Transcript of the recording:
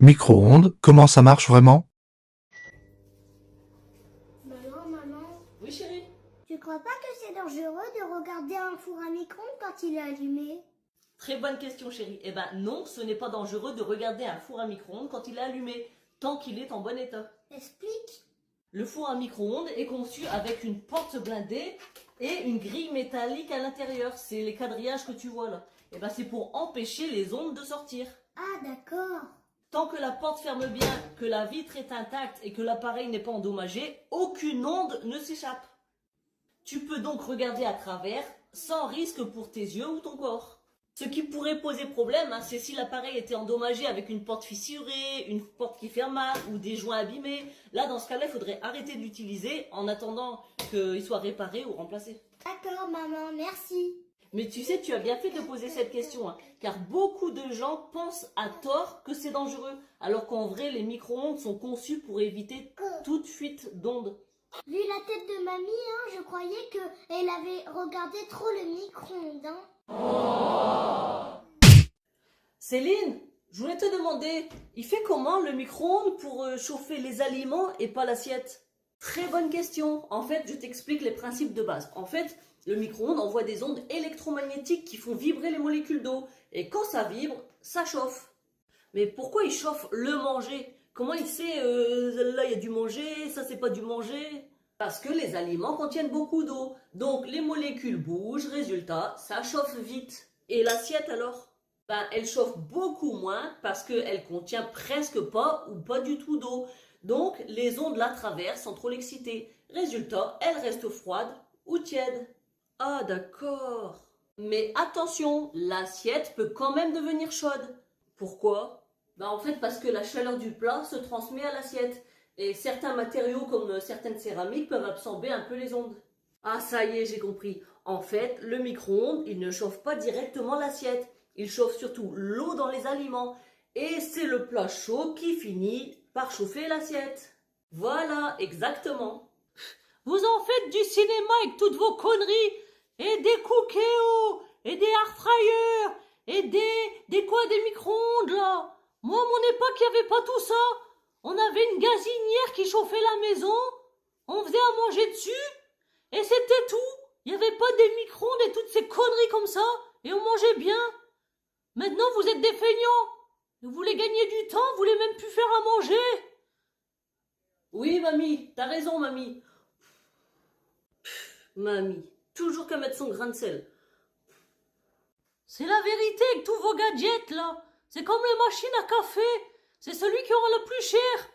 Micro-ondes, comment ça marche vraiment? Maman, Oui, chérie. tu crois pas que c'est dangereux de regarder un four à micro-ondes quand il est allumé? Très bonne question, chérie. Eh ben non, ce n'est pas dangereux de regarder un four à micro-ondes quand il est allumé, tant qu'il est en bon état. Explique. Le four à micro-ondes est conçu avec une porte blindée et une grille métallique à l'intérieur. C'est les quadrillages que tu vois là. Eh ben c'est pour empêcher les ondes de sortir. Ah, d'accord. Tant que la porte ferme bien, que la vitre est intacte et que l'appareil n'est pas endommagé, aucune onde ne s'échappe. Tu peux donc regarder à travers sans risque pour tes yeux ou ton corps. Ce qui pourrait poser problème, c'est si l'appareil était endommagé avec une porte fissurée, une porte qui ferme mal ou des joints abîmés. Là, dans ce cas-là, il faudrait arrêter de l'utiliser en attendant qu'il soit réparé ou remplacé. D'accord, maman, merci. Mais tu sais, tu as bien fait de poser cette question, car beaucoup de gens pensent à tort que c'est dangereux, alors qu'en vrai, les micro-ondes sont conçus pour éviter toute fuite d'ondes. Vu la tête de mamie, je croyais qu'elle avait regardé trop le micro-ondes. Céline, je voulais te demander, il fait comment le micro-ondes pour chauffer les aliments et pas l'assiette? Très bonne question. En fait, je t'explique les principes de base. En fait, le micro-ondes envoie des ondes électromagnétiques qui font vibrer les molécules d'eau. Et quand ça vibre, ça chauffe. Mais pourquoi il chauffe le manger? Comment il sait, là il y a du manger, ça c'est pas du manger? Parce que les aliments contiennent beaucoup d'eau. Donc les molécules bougent, résultat, ça chauffe vite. Et l'assiette alors? Elle chauffe beaucoup moins parce qu'elle contient presque pas ou pas du tout d'eau. Donc les ondes la traversent sans trop l'exciter. Résultat, elle reste froide ou tiède. Ah d'accord. Mais attention, l'assiette peut quand même devenir chaude. Pourquoi? En fait parce que la chaleur du plat se transmet à l'assiette. Et certains matériaux comme certaines céramiques peuvent absorber un peu les ondes. Ah ça y est, j'ai compris. En fait, le micro-ondes, il ne chauffe pas directement l'assiette. Il chauffe surtout l'eau dans les aliments. Et c'est le plat chaud qui finit par chauffer l'assiette. Voilà, exactement. Vous en faites du cinéma avec toutes vos conneries. Et des cookéos, et des air fryers, et des micro-ondes là. Moi, à mon époque, il n'y avait pas tout ça. On avait une gazinière qui chauffait la maison. On faisait à manger dessus. Et c'était tout. Il n'y avait pas des micro-ondes et toutes ces conneries comme ça. Et on mangeait bien. Maintenant, vous êtes des feignants. Vous voulez gagner du temps, vous voulez même plus faire à manger. Oui, mamie, t'as raison, mamie. Mamie, toujours qu'à mettre son grain de sel. C'est la vérité avec tous vos gadgets, là. C'est comme les machines à café. C'est celui qui aura le plus cher